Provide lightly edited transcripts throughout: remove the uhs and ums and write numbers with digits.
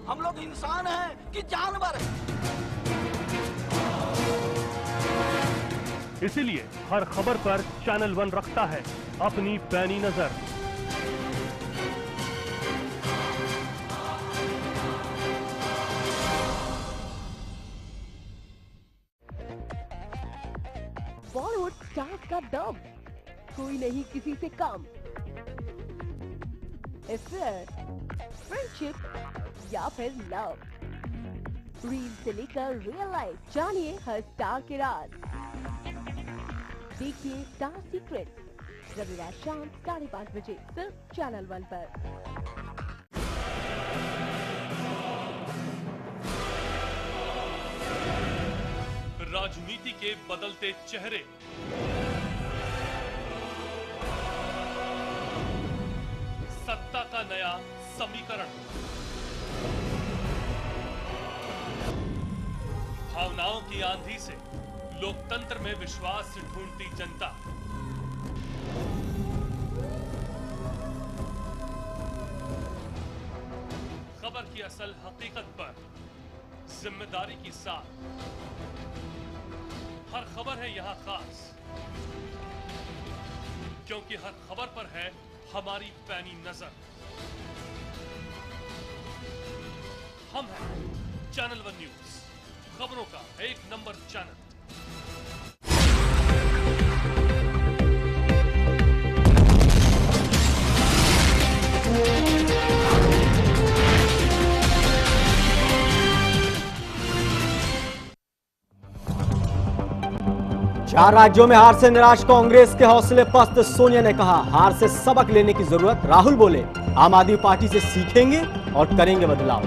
हम लोग इंसान हैं कि जानवर हैं? इसीलिए हर खबर पर चैनल वन रखता है अपनी पैनी नजर। बॉलीवुड स्टार्स का दम, कोई नहीं किसी से कम। अफेयर, फ्रेंडशिप या फिर लव, रील से लेकर रियल लाइफ, जानिए हर स्टार के राज। देखिए स्टार सीक्रेट रविवार शाम 5:30 बजे सिर्फ चैनल वन पर। राजनीति के बदलते चेहरे, सत्ता का नया समीकरण, भावनाओं की आंधी से लोकतंत्र में विश्वास ढूंढती जनता, खबर की असल हकीकत पर जिम्मेदारी की साथ, हर खबर है यहाँ खास, क्योंकि हर खबर पर है हमारी पैनी नजर। हम हैं चैनल वन न्यूज, खबरों का एक नंबर चैनल। चार राज्यों में हार से निराश कांग्रेस के हौसले पस्त, सोनिया ने कहा हार से सबक लेने की जरूरत। राहुल बोले आम आदमी पार्टी से सीखेंगे और करेंगे बदलाव।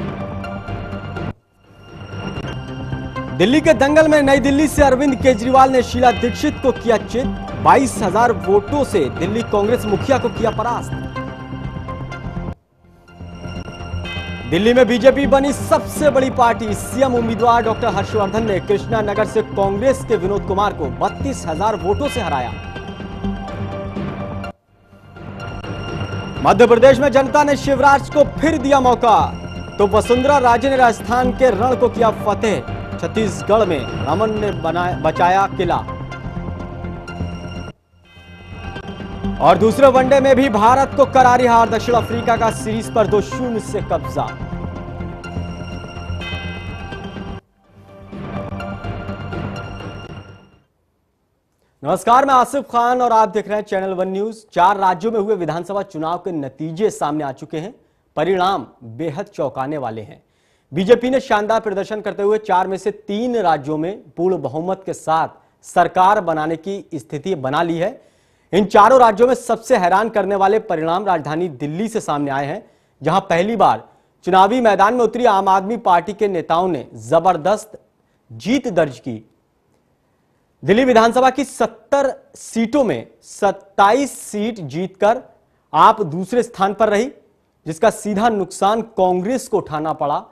दिल्ली के दंगल में नई दिल्ली से अरविंद केजरीवाल ने शीला दीक्षित को किया चित। 22,000 वोटों से दिल्ली कांग्रेस मुखिया को किया परास्त। दिल्ली में बीजेपी बनी सबसे बड़ी पार्टी। सीएम उम्मीदवार डॉक्टर हर्षवर्धन ने कृष्णा नगर से कांग्रेस के विनोद कुमार को 32,000 वोटों से हराया। मध्य प्रदेश में जनता ने शिवराज को फिर दिया मौका, तो वसुंधरा राजे ने राजस्थान के रण को किया फतेह। छत्तीसगढ़ में रमन ने बचाया किला। और दूसरे वनडे में भी भारत को करारी हार, दक्षिण अफ्रीका का सीरीज पर 2-0 से कब्जा। नमस्कार, मैं आसिफ खान और आप देख रहे हैं चैनल वन न्यूज। 4 राज्यों में हुए विधानसभा चुनाव के नतीजे सामने आ चुके हैं। परिणाम बेहद चौंकाने वाले हैं। बीजेपी ने शानदार प्रदर्शन करते हुए 4 में से 3 राज्यों में पूर्ण बहुमत के साथ सरकार बनाने की स्थिति बना ली है। इन चारों राज्यों में सबसे हैरान करने वाले परिणाम राजधानी दिल्ली से सामने आए हैं, जहां पहली बार चुनावी मैदान में उतरी आम आदमी पार्टी के नेताओं ने जबरदस्त जीत दर्ज की। दिल्ली विधानसभा की 70 सीटों में 27 सीट जीतकर आप दूसरे स्थान पर रही, जिसका सीधा नुकसान कांग्रेस को उठाना पड़ा।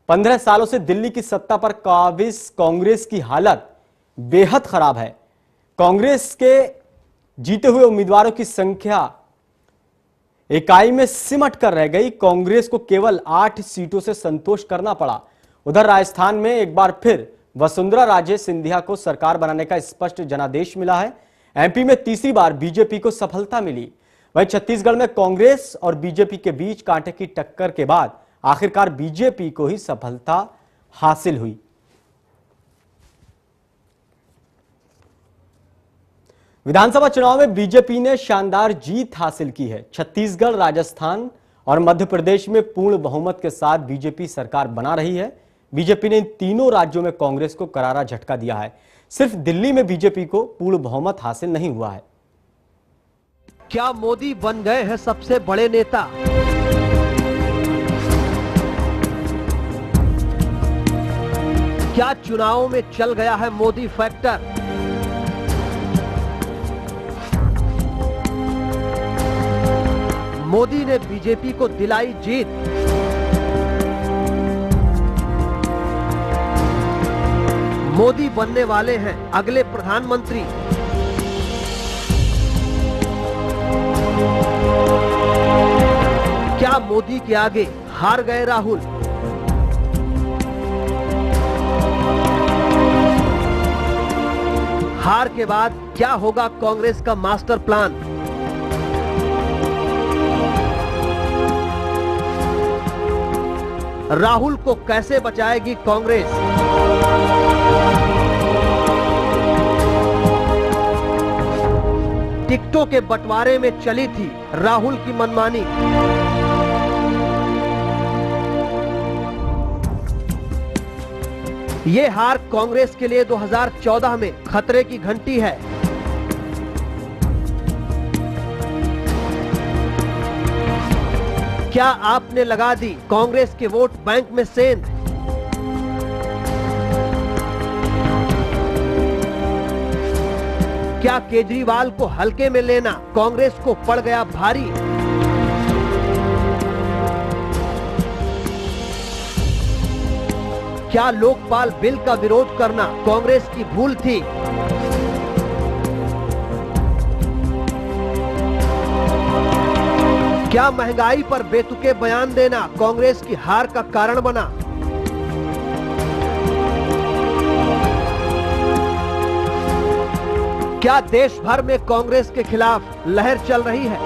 15 सालों से दिल्ली की सत्ता पर काबिज कांग्रेस की हालत बेहद खराब है। कांग्रेस के जीते हुए उम्मीदवारों की संख्या इकाई में सिमट कर रह गई। कांग्रेस को केवल 8 सीटों से संतोष करना पड़ा। उधर राजस्थान में एक बार फिर वसुंधरा राजे सिंधिया को सरकार बनाने का स्पष्ट जनादेश मिला है। एमपी में तीसरी बार बीजेपी को सफलता मिली। वहीं छत्तीसगढ़ में कांग्रेस और बीजेपी के बीच कांटे की टक्कर के बाद आखिरकार बीजेपी को ही सफलता हासिल हुई। विधानसभा चुनाव में बीजेपी ने शानदार जीत हासिल की है। छत्तीसगढ़, राजस्थान और मध्य प्रदेश में पूर्ण बहुमत के साथ बीजेपी सरकार बना रही है। बीजेपी ने इन तीनों राज्यों में कांग्रेस को करारा झटका दिया है। सिर्फ दिल्ली में बीजेपी को पूर्ण बहुमत हासिल नहीं हुआ है। क्या मोदी बन गए हैं सबसे बड़े नेता? क्या चुनावों में चल गया है मोदी फैक्टर? मोदी ने बीजेपी को दिलाई जीत। मोदी बनने वाले हैं अगले प्रधानमंत्री। क्या मोदी के आगे हार गए राहुल? हार के बाद क्या होगा कांग्रेस का मास्टर प्लान? राहुल को कैसे बचाएगी कांग्रेस? टिकटों के बंटवारे में चली थी राहुल की मनमानी। ये हार कांग्रेस के लिए 2014 में खतरे की घंटी है। क्या आपने लगा दी कांग्रेस के वोट बैंक में सेंध? क्या केजरीवाल को हल्के में लेना कांग्रेस को पड़ गया भारी? क्या लोकपाल बिल का विरोध करना कांग्रेस की भूल थी? क्या महंगाई पर बेतुके बयान देना कांग्रेस की हार का कारण बना? क्या देश भर में कांग्रेस के खिलाफ लहर चल रही है?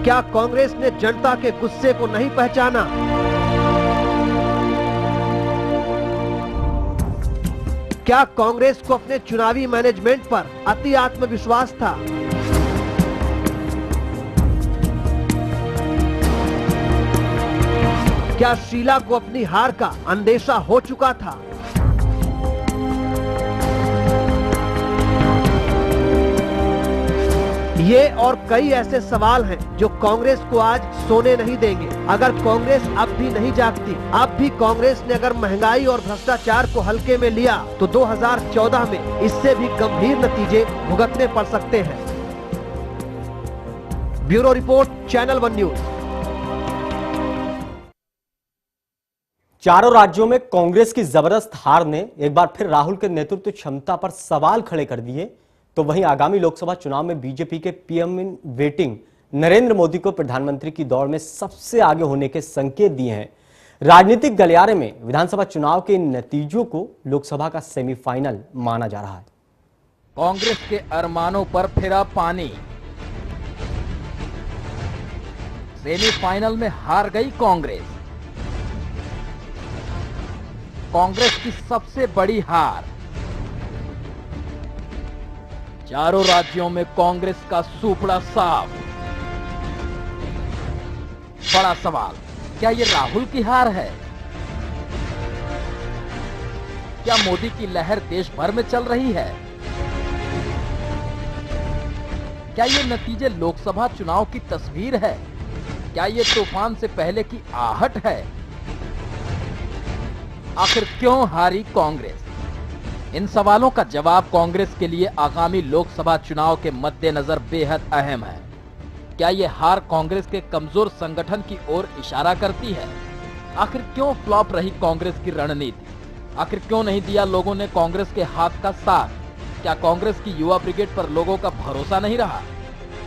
क्या कांग्रेस ने जनता के गुस्से को नहीं पहचाना? क्या कांग्रेस को अपने चुनावी मैनेजमेंट पर अति आत्मविश्वास था? क्या शीला को अपनी हार का अंदेशा हो चुका था? ये और कई ऐसे सवाल हैं जो कांग्रेस को आज सोने नहीं देंगे। अगर कांग्रेस अब भी नहीं जागती, अब भी कांग्रेस ने अगर महंगाई और भ्रष्टाचार को हल्के में लिया तो 2014 में इससे भी गंभीर नतीजे भुगतने पड़ सकते हैं। Bureau report, channel one news. चारों राज्यों में कांग्रेस की जबरदस्त हार ने एक बार फिर राहुल के नेतृत्व क्षमता पर सवाल खड़े कर दिए। तो वहीं आगामी लोकसभा चुनाव में बीजेपी के PM in waiting Narendra Modi को प्रधानमंत्री की दौड़ में सबसे आगे होने के संकेत दिए हैं। राजनीतिक गलियारे में विधानसभा चुनाव के इन नतीजों को लोकसभा का सेमीफाइनल माना जा रहा है। कांग्रेस के अरमानों पर फिरा पानी। सेमीफाइनल में हार गई कांग्रेस। कांग्रेस की सबसे बड़ी हार। चारों राज्यों में कांग्रेस का सूपड़ा साफ। बड़ा सवाल, क्या ये राहुल की हार है? क्या मोदी की लहर देश भर में चल रही है? क्या ये नतीजे लोकसभा चुनाव की तस्वीर है? क्या ये तूफान से पहले की आहट है? आखिर क्यों हारी कांग्रेस? इन सवालों का जवाब कांग्रेस के लिए आगामी लोकसभा चुनाव के मद्देनजर बेहद अहम है। क्या यह हार कांग्रेस के कमजोर संगठन की ओर इशारा करती है? आखिर क्यों फ्लॉप रही कांग्रेस की रणनीति? आखिर क्यों नहीं दिया लोगों ने कांग्रेस के हाथ का साथ? क्या कांग्रेस की युवा ब्रिगेड पर लोगों का भरोसा नहीं रहा?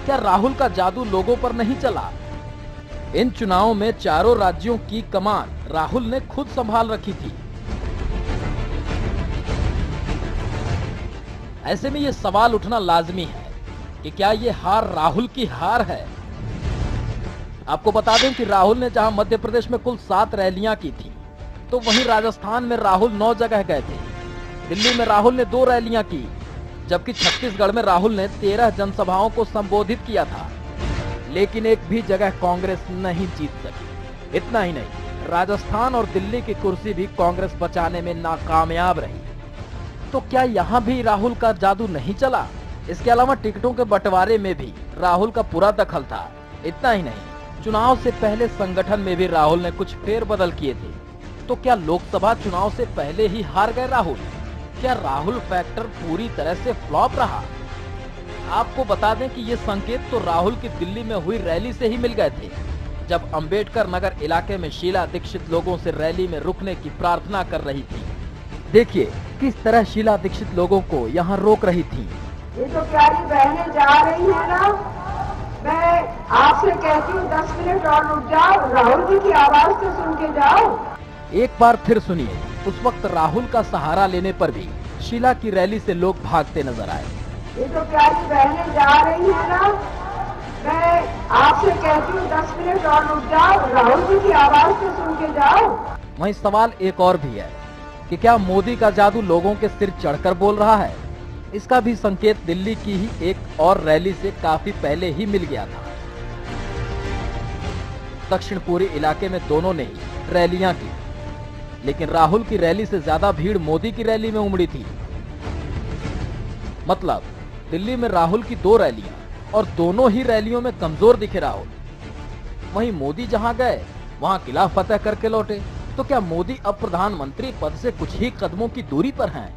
क्या राहुल का जादू लोगों पर नहीं चला? इन चुनावों में चारों राज्यों की कमान राहुल ने खुद संभाल रखी थी। ऐसे में यह सवाल उठना लाजमी है कि क्या यह हार राहुल की हार है? आपको बता दें कि राहुल ने जहां मध्य प्रदेश में कुल 7 रैलियां की थी, तो वहीं राजस्थान में राहुल 9 जगह गए थे। दिल्ली में राहुल ने 2 रैलियां की, जबकि छत्तीसगढ़ में राहुल ने 13 जनसभाओं को संबोधित किया था। लेकिन एक भी जगह कांग्रेस नहीं जीत सकी। इतना ही नहीं, राजस्थान और दिल्ली की कुर्सी भी कांग्रेस बचाने में नाकामयाब रही। तो क्या यहाँ भी राहुल का जादू नहीं चला? इसके अलावा टिकटों के बंटवारे में भी राहुल का पूरा दखल था। इतना ही नहीं, चुनाव से पहले संगठन में भी राहुल ने कुछ फेरबदल किए थे। तो क्या लोकसभा चुनाव से पहले ही हार गए राहुल? क्या राहुल फैक्टर पूरी तरह से फ्लॉप रहा? आपको बता दें कि ये संकेत तो राहुल की दिल्ली में हुई रैली से ही मिल गए थे, जब अंबेडकर नगर इलाके में शीला दीक्षित लोगों से रैली में रुकने की प्रार्थना कर रही थी। देखिए किस तरह शीला दीक्षित लोगों को यहाँ रोक रही थी। ये जो प्यारी बहनें जा रही है ना, मैं आपसे कहती हूँ 10 मिनट और रुक जाओ, राहुल जी की आवाज तो सुन के जाओ। एक बार फिर सुनिए, उस वक्त राहुल का सहारा लेने पर भी शीला की रैली से लोग भागते नजर आए। ये जो प्यारी बहनें जा रही है ना, मैं आपसे कहती हूँ 10 मिनट और रुक जाओ, राहुल जी की आवाज से सुन के जाओ। वहीं सवाल एक और भी है कि क्या मोदी का जादू लोगों के सिर चढ़कर बोल रहा है? इसका भी संकेत दिल्ली की ही एक और रैली से काफी पहले ही मिल गया था। दक्षिण पूर्वी इलाके में दोनों ने ही रैलियां की, लेकिन राहुल की रैली से ज्यादा भीड़ मोदी की रैली में उमड़ी थी। मतलब दिल्ली में राहुल की 2 रैलियां और दोनों ही रैलियों में कमजोर दिखे राहुल। वहीं मोदी जहां गए वहां किला फतेह करके लौटे। तो क्या मोदी अब प्रधानमंत्री पद से कुछ ही कदमों की दूरी पर हैं?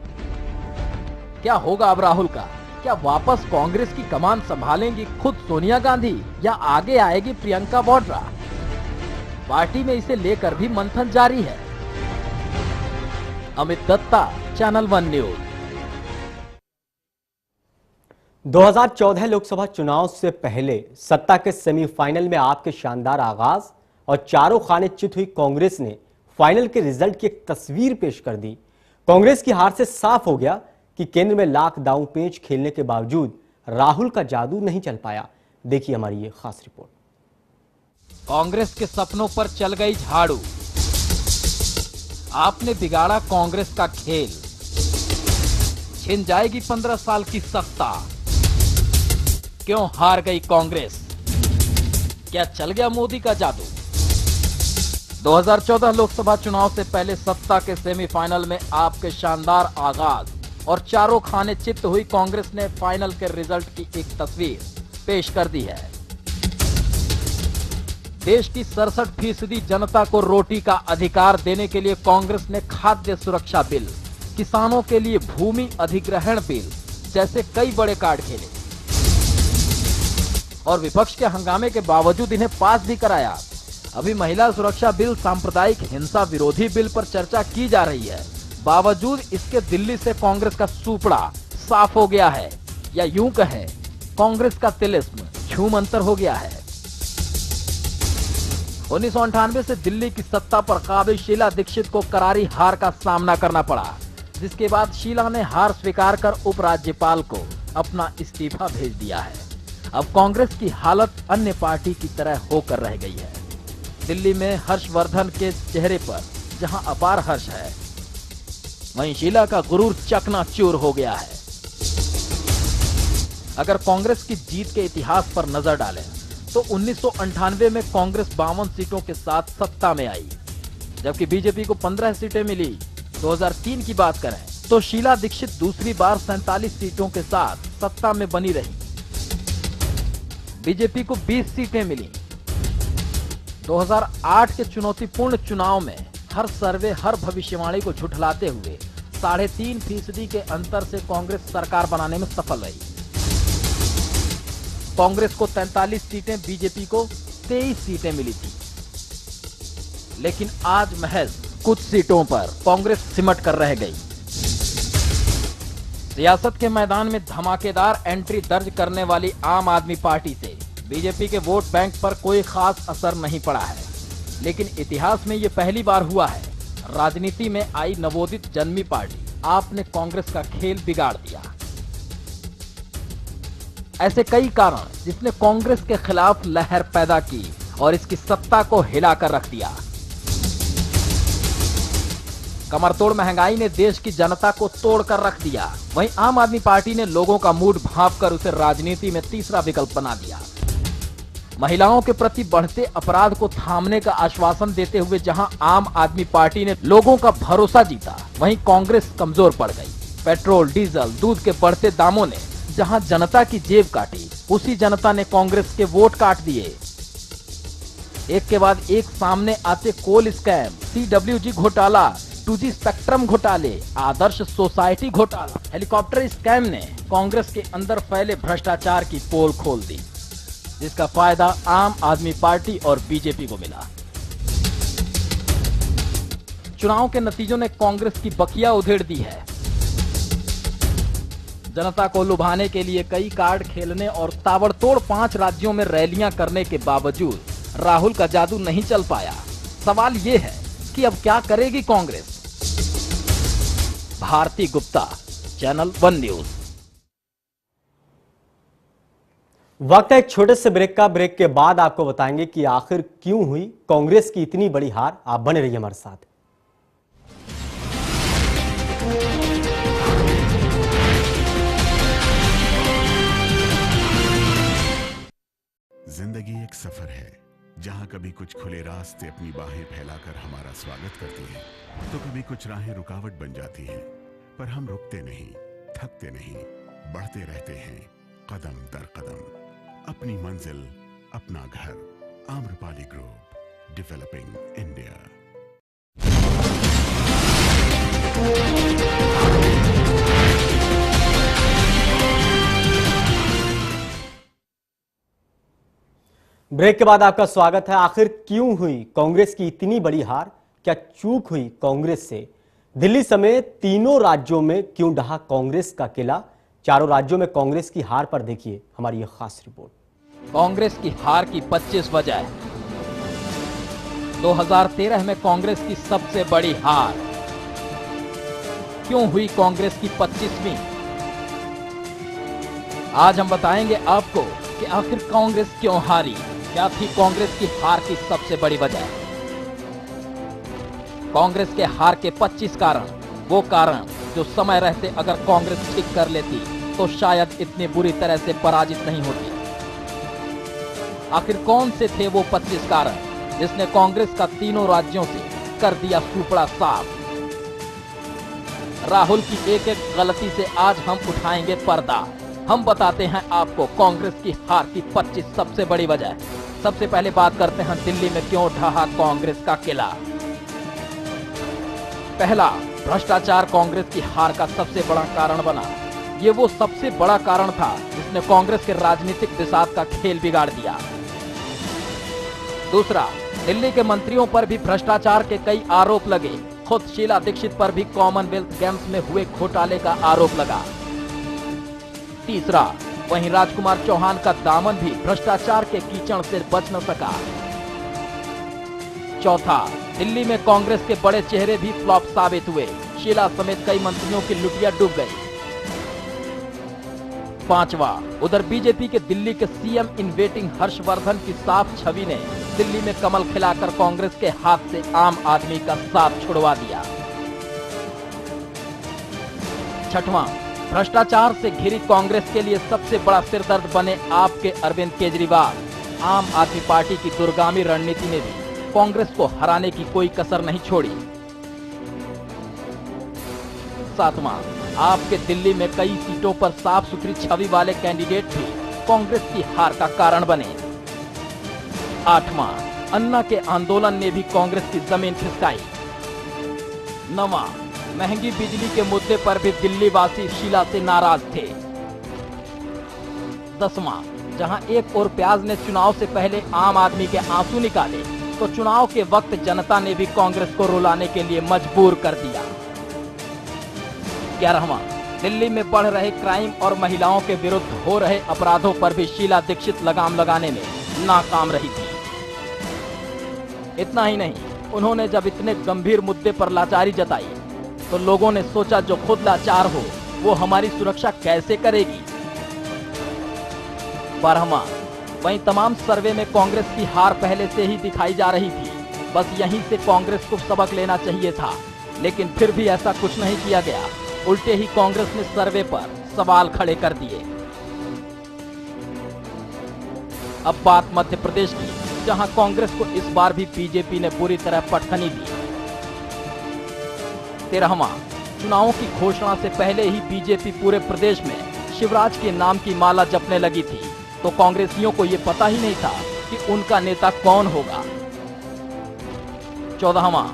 क्या होगा अब राहुल का? क्या वापस कांग्रेस की कमान संभालेंगी खुद सोनिया गांधी या आगे आएगी प्रियंका वाड्रा? पार्टी में इसे लेकर भी मंथन जारी है। Amit Datta, channel 1 news. 2014 लोकसभा चुनाव से पहले सत्ता के सेमीफाइनल में आप के शानदार आगाज और चारों खाने चित हुई कांग्रेस ने फाइनल के रिजल्ट की एक तस्वीर पेश कर दी। कांग्रेस की हार से साफ हो गया कि केंद्र में लाख दांव पेंच खेलने के बावजूद राहुल का जादू नहीं चल पाया। देखिए हमारी ये खास रिपोर्ट। कांग्रेस के सपनों पर चल गई झाड़ू। आपने बिगाड़ा कांग्रेस का खेल। छिन जाएगी 15 साल की सत्ता। क्यों हार गई कांग्रेस? क्या चल गया मोदी का जादू? 2014 लोकसभा चुनाव से पहले सत्ता के सेमीफाइनल में आपके शानदार आगाज और चारों खाने चित्त हुई कांग्रेस ने फाइनल के रिजल्ट की एक तस्वीर पेश कर दी है। देश की 67% जनता को रोटी का अधिकार देने के लिए कांग्रेस ने खाद्य सुरक्षा बिल, किसानों के लिए भूमि अधिग्रहण बिल जैसे कई बड़े कार्ड खेले और विपक्ष के हंगामे के बावजूद इन्हें पास भी कराया। अभी महिला सुरक्षा बिल, सांप्रदायिक हिंसा विरोधी बिल पर चर्चा की जा रही है। बावजूद इसके दिल्ली से कांग्रेस का सूपड़ा साफ हो गया है, या यूं कहें कांग्रेस का तिलिस्म छूमंतर हो गया है। 1998 से दिल्ली की सत्ता पर काबिज शीला दीक्षित को करारी हार का सामना करना पड़ा, जिसके बाद शीला ने हार स्वीकार कर उपराज्यपाल को अपना इस्तीफा भेज दिया है। अब कांग्रेस की हालत अन्य पार्टी की तरह होकर रह गई है। दिल्ली में हर्षवर्धन के चेहरे पर जहां अपार हर्ष है, वहीं शीला का गुरूर चकनाचूर हो गया है। अगर कांग्रेस की जीत के इतिहास पर नजर डालें तो 1998 में कांग्रेस 52 सीटों के साथ सत्ता में आई, जबकि बीजेपी को 15 सीटें मिली। 2003 की बात करें तो शीला दीक्षित दूसरी बार 47 सीटों के साथ सत्ता में बनी रही। बीजेपी को 20 सीटें मिली। 2008 के चुनौतीपूर्ण चुनाव में हर सर्वे, हर भविष्यवाणी को झुठलाते हुए 3.5% के अंतर से कांग्रेस सरकार बनाने में सफल रही। कांग्रेस को 43 सीटें, बीजेपी को 23 सीटें मिली थी। लेकिन आज महज कुछ सीटों पर कांग्रेस सिमट कर रह गई। सियासत के मैदान में धमाकेदार एंट्री दर्ज करने वाली आम आदमी पार्टी से बीजेपी के वोट बैंक पर कोई खास असर नहीं पड़ा है। लेकिन इतिहास में यह पहली बार हुआ है, राजनीति में आई नवोदित जन्मी पार्टी आपने कांग्रेस का खेल बिगाड़ दिया। ऐसे कई कारण जिसने कांग्रेस के खिलाफ लहर पैदा की और इसकी सत्ता को हिलाकर रख दिया। कमरतोड़ महंगाई ने देश की जनता को तोड़कर रख दिया। वहीं आम आदमी पार्टी ने लोगों का मूड भांपकर उसे राजनीति में तीसरा विकल्प बना दिया। महिलाओं के प्रति बढ़ते अपराध को थामने का आश्वासन देते हुए जहां आम आदमी पार्टी ने लोगों का भरोसा जीता, वहीं कांग्रेस कमजोर पड़ गई। पेट्रोल, डीजल, दूध के बढ़ते दामों ने जहां जनता की जेब काटी, उसी जनता ने कांग्रेस के वोट काट दिए। एक के बाद एक सामने आते कोल स्कैम, CWG घोटाला, 2G स्पेक्ट्रम घोटाले, आदर्श सोसाइटी घोटाला, हेलीकॉप्टर स्कैम ने कांग्रेस के अंदर फैले भ्रष्टाचार की पोल खोल दी, जिसका फायदा आम आदमी पार्टी और बीजेपी को मिला। चुनाव के नतीजों ने कांग्रेस की बकिया उधेड़ दी है। जनता को लुभाने के लिए कई कार्ड खेलने और ताबड़तोड़ 5 राज्यों में रैलियां करने के बावजूद राहुल का जादू नहीं चल पाया। सवाल ये है कि अब क्या करेगी Congress. Bharti Gupta, channel one news. वक्त है एक छोटे से ब्रेक का। ब्रेक के बाद आपको बताएंगे कि आखिर क्यों हुई कांग्रेस की इतनी बड़ी हार। आप बने रहिए हमारे साथ। जिंदगी एक सफर है जहां कभी कुछ खुले रास्ते अपनी बाहें फैलाकर हमारा स्वागत करती हैं, तो कभी कुछ राहें रुकावट बन जाती हैं। पर हम रुकते नहीं, थकते नहीं, बढ़ते रहते हैं कदम दर कदम। अपनी मंजिल, अपना घर। Amrapali group, developing India. Break के बाद आपका स्वागत है। आखिर क्यों हुई कांग्रेस की इतनी बड़ी हार? क्या चूक हुई कांग्रेस से? दिल्ली समेत तीनों राज्यों में क्यों ढहा कांग्रेस का किला? चारों राज्यों में कांग्रेस की हार पर देखिए हमारी यह खास रिपोर्ट। कांग्रेस की हार की 25 वजह। 2013 में कांग्रेस की सबसे बड़ी हार। क्यों हुई कांग्रेस की 25वीं? आज हम बताएंगे आपको कि आखिर कांग्रेस क्यों हारी, क्या थी कांग्रेस की हार की सबसे बड़ी वजह। कांग्रेस के हार के 25 कारण, वो कारण जो समय रहते अगर कांग्रेस ठीक कर लेती तो शायद इतनी बुरी तरह से पराजित नहीं होती। आखिर कौन से थे वो 25 कारण जिसने कांग्रेस का तीनों राज्यों से कर दिया सुपड़ा साफ। राहुल की एक एक गलती से आज हम उठाएंगे पर्दा। हम बताते हैं आपको कांग्रेस की हार की 25 सबसे बड़ी वजह। सबसे पहले बात करते हैं दिल्ली में क्यों ढहा कांग्रेस का किला। पहला, भ्रष्टाचार कांग्रेस की हार का सबसे बड़ा कारण बना। ये वो सबसे बड़ा कारण था जिसने कांग्रेस के राजनीतिक बिसात का खेल बिगाड़ दिया। दूसरा, दिल्ली के मंत्रियों पर भी भ्रष्टाचार के कई आरोप लगे। खुद शीला दीक्षित पर भी कॉमनवेल्थ गेम्स में हुए घोटाले का आरोप लगा। तीसरा, वहीं राजकुमार चौहान का दामन भी भ्रष्टाचार के कीचड़ से बच न सका। चौथा, दिल्ली में कांग्रेस के बड़े चेहरे भी फ्लॉप साबित हुए। शीला समेत कई मंत्रियों की लुटिया डूब गई। पांचवा, उधर बीजेपी के दिल्ली के सीएम इन वेटिंग हर्षवर्धन की साफ छवि ने दिल्ली में कमल खिलाकर कांग्रेस के हाथ से आम आदमी का साथ छुड़वा दिया। छठवां, भ्रष्टाचार से घिरी कांग्रेस के लिए सबसे बड़ा सिरदर्द बने आपके अरविंद केजरीवाल। आम आदमी पार्टी की दूरगामी रणनीति ने भी कांग्रेस को हराने की कोई कसर नहीं छोड़ी। सातवां, आपके दिल्ली में कई सीटों पर साफ सुथरी छवि वाले कैंडिडेट भी कांग्रेस की हार का कारण बने। आठवां, अन्ना के आंदोलन ने भी कांग्रेस की जमीन खिसकाई। नवां, महंगी बिजली के मुद्दे पर भी दिल्ली वासी शीला से नाराज थे। 10वां, जहां एक और प्याज ने चुनाव से पहले आम आदमी के आंसू निकाले तो चुनाव के वक्त जनता ने भी कांग्रेस को रुलाने के लिए मजबूर कर दिया। 11वां, दिल्ली में बढ़ रहे क्राइम और महिलाओं के विरुद्ध हो रहे अपराधों पर भी शीला दीक्षित लगाम लगाने में नाकाम रही थी। इतना ही नहीं, उन्होंने जब इतने गंभीर मुद्दे पर लाचारी जताई तो लोगों ने सोचा जो खुद लाचार हो वो हमारी सुरक्षा कैसे करेगी। 12वां, वहीं तमाम सर्वे में कांग्रेस की हार पहले से ही दिखाई जा रही थी। बस यहीं से कांग्रेस को सबक लेना चाहिए था, लेकिन फिर भी ऐसा कुछ नहीं किया गया। उल्टे ही कांग्रेस ने सर्वे पर सवाल खड़े कर दिए। अब बात मध्य प्रदेश की, जहां कांग्रेस को इस बार भी बीजेपी ने बुरी तरह पटखनी दी। 13वां, चुनावों की घोषणा से पहले ही बीजेपी पूरे प्रदेश में शिवराज के नाम की माला जपने लगी थी, तो कांग्रेसियों को यह पता ही नहीं था कि उनका नेता कौन होगा। 14वां,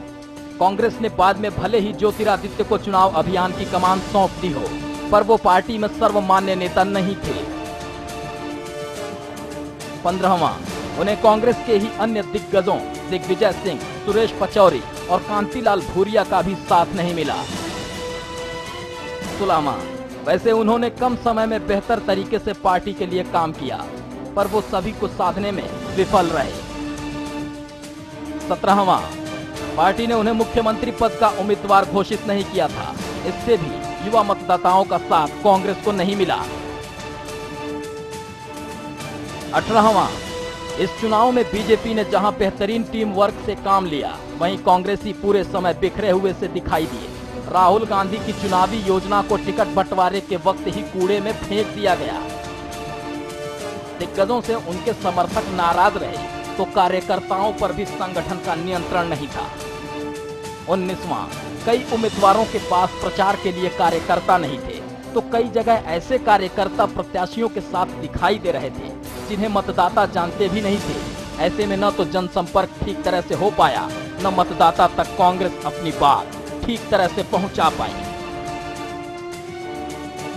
कांग्रेस ने बाद में भले ही ज्योतिरादित्य को चुनाव अभियान की कमान सौंप दी हो, पर वो पार्टी में सर्वमान्य नेता नहीं थे। 15वां, उन्हें कांग्रेस के ही अन्य दिग्गजों दिग्विजय सिंह, सुरेश पचौरी और कांतिलाल भूरिया का भी साथ नहीं मिला। 16वां, वैसे उन्होंने कम समय में बेहतर तरीके से पार्टी के लिए काम किया, पर वो सभी को साधने में विफल रहे। 17वां, पार्टी ने उन्हें मुख्यमंत्री पद का उम्मीदवार घोषित नहीं किया था। इससे भी युवा मतदाताओं का साथ कांग्रेस को नहीं मिला। 18वां, इस चुनाव में बीजेपी ने जहां बेहतरीन टीम वर्क से काम लिया, वहीं कांग्रेसी पूरे समय बिखरे हुए से दिखाई दिए। राहुल गांधी की चुनावी योजना को टिकट बंटवारे के वक्त ही कूड़े में फेंक दिया गया। दिग्गजों से उनके समर्थक नाराज रहे तो कार्यकर्ताओं पर भी संगठन का नियंत्रण नहीं था। 19वां, कई उम्मीदवारों के पास प्रचार के लिए कार्यकर्ता नहीं थे, तो कई जगह ऐसे कार्यकर्ता प्रत्याशियों के साथ दिखाई दे रहे थे जिन्हें मतदाता जानते भी नहीं थे। ऐसे में न तो जनसंपर्क ठीक तरह से हो पाया, न मतदाता तक कांग्रेस अपनी बात ठीक तरह से पहुंचा पाई।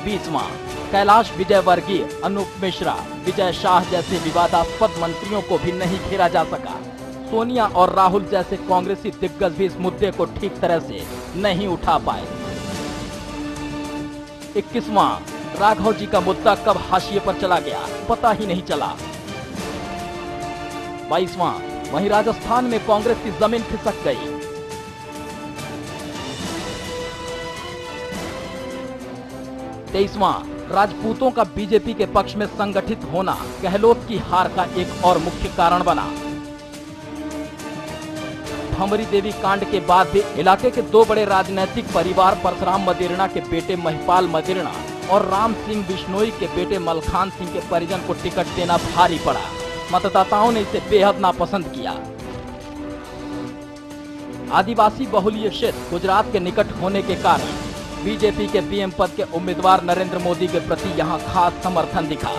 20वां, कैलाश विजयवर्गीय, अनूप मिश्रा, विजय शाह जैसे विवादास्पद मंत्रियों को भी नहीं घेरा जा सका। सोनिया और राहुल जैसे कांग्रेसी दिग्गज भी इस मुद्दे को ठीक तरह से नहीं उठा पाए। 21वां, राघव जी का मुद्दा कब हाशिए पर चला गया पता ही नहीं चला। 22वां, वहीं राजस्थान में कांग्रेस की जमीन खिसक गई। 23वां, राजपूतों का बीजेपी के पक्ष में संगठित होना गहलोत की हार का एक और मुख्य कारण बना। भंवरी देवी कांड के बाद भी इलाके के दो बड़े राजनीतिक परिवार परशुराम मदेरणा के बेटे महिपाल मदेरणा और राम सिंह बिश्नोई के बेटे मलखान सिंह के परिजन को टिकट देना भारी पड़ा। मतदाताओं ने इसे बेहद नापसंद किया। आदिवासी बहुल्य क्षेत्र गुजरात के निकट होने के कारण बीजेपी के पीएम पद के उम्मीदवार नरेंद्र मोदी के प्रति यहां खास समर्थन दिखा।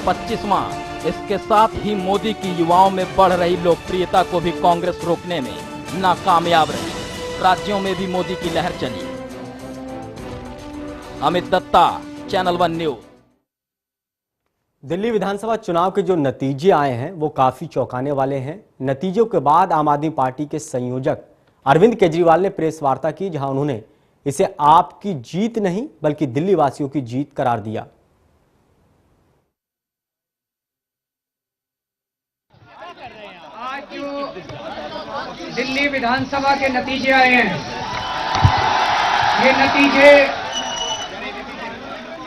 25वां, इसके साथ ही मोदी की युवाओं में बढ़ रही लोकप्रियता को भी कांग्रेस रोकने में नाकामयाब रही। राज्यों में भी मोदी की लहर चली। Amit Datta, channel 1 news. दिल्ली विधानसभा चुनाव के जो नतीजे आए हैं वो काफी चौंकाने वाले हैं। नतीजों के बाद आम आदमी पार्टी के संयोजक अरविंद केजरीवाल ने प्रेस वार्ता की, जहां उन्होंने इसे आपकी जीत नहीं बल्कि दिल्ली वासियों की जीत करार दिया। आज जो दिल्ली विधानसभा के नतीजे आए हैं, ये नतीजे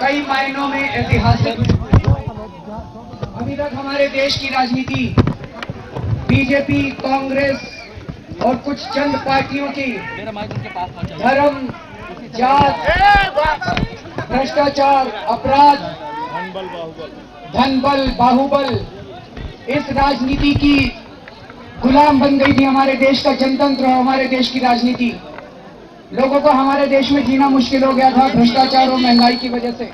कई मायनों में ऐतिहासिक। अभी तक हमारे देश की राजनीति बीजेपी, कांग्रेस और कुछ चंद पार्टियों की धर्म, जात, भ्रष्टाचार, अपराध, धनबल, बाहुबल, इस राजनीति की गुलाम बन गई थी। हमारे देश का जनतंत्र और हमारे देश की राजनीति, लोगों को हमारे देश में जीना मुश्किल हो गया था भ्रष्टाचार और महंगाई की वजह से।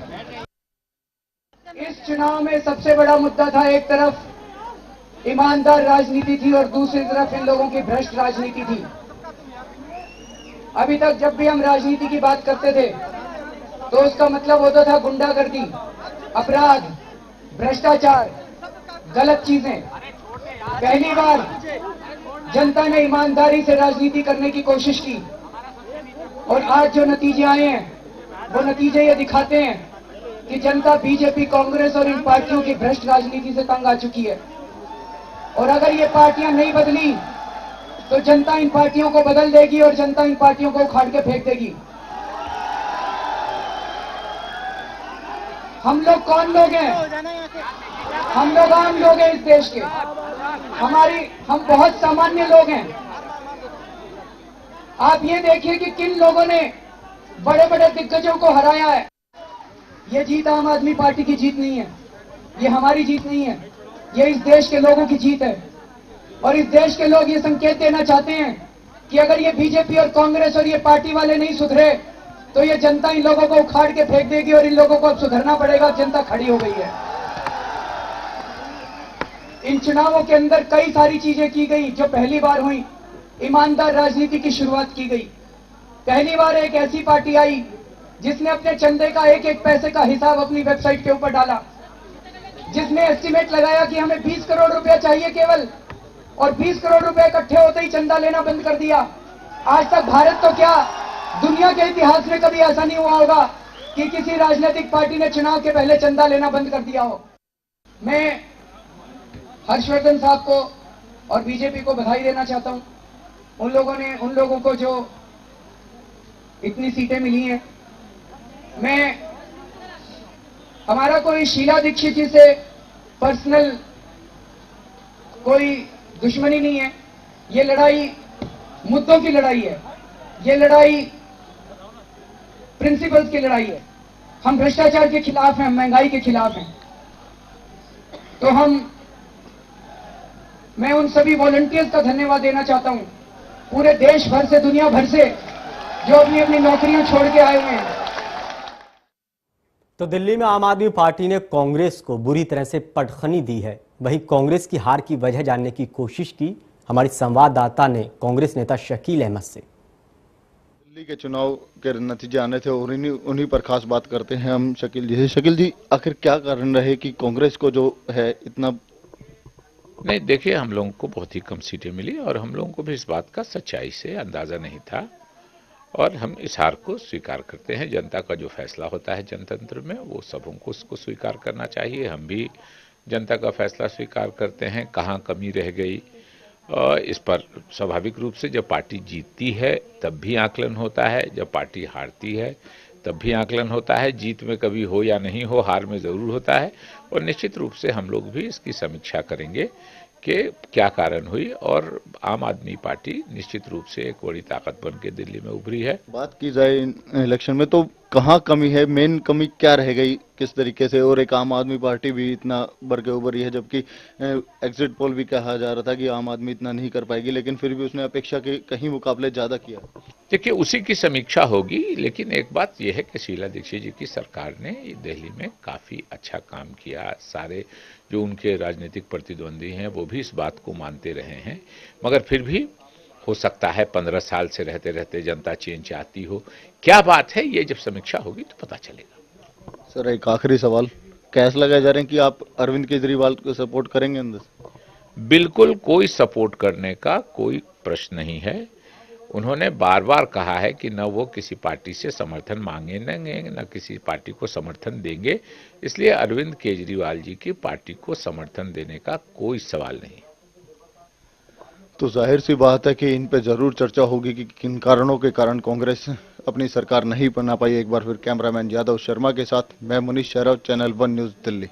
इस चुनाव में सबसे बड़ा मुद्दा था, एक तरफ ईमानदार राजनीति थी और दूसरी तरफ इन लोगों की भ्रष्ट राजनीति थी। अभी तक जब भी हम राजनीति की बात करते थे तो उसका मतलब होता था गुंडागर्दी, अपराध, भ्रष्टाचार, गलत चीजें। पहली बार जनता ने ईमानदारी से राजनीति करने की कोशिश की और आज जो नतीजे आए हैं वो नतीजे ये दिखाते हैं कि जनता बीजेपी, कांग्रेस और इन पार्टियों की भ्रष्ट राजनीति से तंग आ चुकी है। और अगर ये पार्टियां नहीं बदली तो जनता इन पार्टियों को बदल देगी और जनता इन पार्टियों को उखाड़ के फेंक देगी। हम लोग कौन लोग हैं? हम लोग आम लोग हैं इस देश के। हम बहुत सामान्य लोग हैं। आप ये देखिए कि किन लोगों ने बड़े बड़े दिग्गजों को हराया है। ये जीत आम आदमी पार्टी की जीत नहीं है, ये हमारी जीत नहीं है, ये इस देश के लोगों की जीत है। और इस देश के लोग ये संकेत देना चाहते हैं कि अगर ये बीजेपी और कांग्रेस और ये पार्टी वाले नहीं सुधरे तो ये जनता इन लोगों को उखाड़ के फेंक देगी और इन लोगों को अब सुधरना पड़ेगा। जनता खड़ी हो गई है। इन चुनावों के अंदर कई सारी चीजें की गई जो पहली बार हुई। ईमानदार राजनीति की शुरुआत की गई। पहली बार एक ऐसी पार्टी आई जिसने अपने चंदे का एक एक पैसे का हिसाब अपनी वेबसाइट के ऊपर डाला, जिसने एस्टीमेट लगाया कि हमें 20 करोड़ रुपया चाहिए केवल, और 20 करोड़ रुपए इकट्ठे होते ही चंदा लेना बंद कर दिया। आज तक भारत तो क्या दुनिया के इतिहास में कभी ऐसा नहीं हुआ होगा कि किसी राजनीतिक पार्टी ने चुनाव के पहले चंदा लेना बंद कर दिया हो। मैं हर्षवर्धन साहब को और बीजेपी को बधाई देना चाहता हूं। उन लोगों को जो इतनी सीटें मिली हैं। हमारा कोई शीला दीक्षित जी से पर्सनल कोई दुश्मनी नहीं है। ये लड़ाई मुद्दों की लड़ाई है, ये लड़ाई प्रिंसिपल्स की लड़ाई है। हम भ्रष्टाचार के खिलाफ हैं, महंगाई के खिलाफ हैं। तो मैं उन सभी वॉलंटियर्स का धन्यवाद देना चाहता हूं, पूरे देश भर से, दुनिया भर से, जो अपनी अपनी नौकरियां छोड़ के आए हुए हैं। तो दिल्ली में आम आदमी पार्टी ने कांग्रेस को बुरी तरह से पटखनी दी है। वहीं कांग्रेस की हार की वजह जानने की कोशिश की हमारी संवाददाता ने कांग्रेस नेता शकील अहमद से। दिल्ली के चुनाव के नतीजे आने थे और उन्हीं पर खास बात करते हैं हम शकील जी से। शकील जी, आखिर क्या कारण रहे कि कांग्रेस को जो है इतना? नहीं, देखिए, हम लोगों को बहुत ही कम सीटें मिली और हम लोगों को भी इस बात का सच्चाई से अंदाजा नहीं था और हम इस हार को स्वीकार करते हैं। जनता का जो फैसला होता है जनतंत्र में, वो सबों को उसको स्वीकार करना चाहिए। हम भी जनता का फैसला स्वीकार करते हैं। कहाँ कमी रह गई इस पर स्वाभाविक रूप से जब पार्टी जीतती है तब भी आकलन होता है, जब पार्टी हारती है तब भी आकलन होता है। जीत में कभी हो या नहीं हो, हार में ज़रूर होता है और निश्चित रूप से हम लोग भी इसकी समीक्षा करेंगे कि क्या कारण हुई और आम आदमी पार्टी निश्चित रूप से एक बड़ी ताकत बन के दिल्ली में उभरी है। बात की जाए इलेक्शन में तो कहाँ कमी है, मेन कमी क्या रह गई किस तरीके से? और एक आम आदमी पार्टी भी इतना बढ़ के उभरी है, जबकि एग्जिट पोल भी कहा जा रहा था कि आम आदमी इतना नहीं कर पाएगी, लेकिन फिर भी उसने अपेक्षा के कहीं मुकाबले ज्यादा किया। देखिए, उसी की समीक्षा होगी, लेकिन एक बात यह है कि शीला दीक्षित जी की सरकार ने दिल्ली में काफी अच्छा काम किया। सारे जो उनके राजनीतिक प्रतिद्वंदी हैं वो भी इस बात को मानते रहे हैं, मगर फिर भी हो सकता है 15 साल से रहते रहते जनता चेंज चाहती हो। क्या बात है, ये जब समीक्षा होगी तो पता चलेगा। सर, एक आखिरी सवाल, कैसे लगाए जा रहे हैं कि आप अरविंद केजरीवाल को सपोर्ट करेंगे अंदर से? बिल्कुल कोई सपोर्ट करने का कोई प्रश्न नहीं है। उन्होंने बार बार कहा है कि न वो किसी पार्टी से समर्थन मांगेंगे न किसी पार्टी को समर्थन देंगे, इसलिए अरविंद केजरीवाल जी की पार्टी को समर्थन देने का कोई सवाल नहीं। तो जाहिर सी बात है कि इन पे जरूर चर्चा होगी कि किन कारणों के कारण कांग्रेस अपनी सरकार नहीं बना पाई। एक बार फिर कैमरामैन यादव शर्मा के साथ मैं मुनीश शरव, चैनल 1 न्यूज दिल्ली।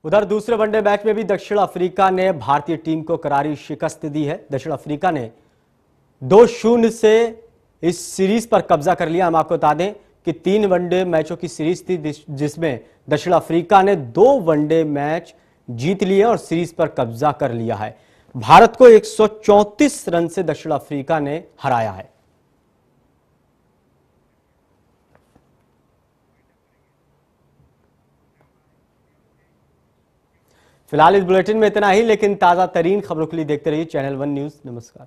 उधर दूसरे वनडे मैच में भी दक्षिण अफ्रीका ने भारतीय टीम को करारी शिकस्त दी है। दक्षिण अफ्रीका ने 2-0 से इस सीरीज पर कब्जा कर लिया। हम आपको बता दें कि 3 वनडे मैचों की सीरीज थी, जिसमें दक्षिण अफ्रीका ने 2 वनडे मैच जीत लिए और सीरीज पर कब्जा कर लिया है। भारत को 134 रन से दक्षिण अफ्रीका ने हराया है। फिलहाल इस बुलेटिन में इतना ही, लेकिन ताजा तरीन खबरों के लिए देखते रहिए चैनल 1 न्यूज। नमस्कार।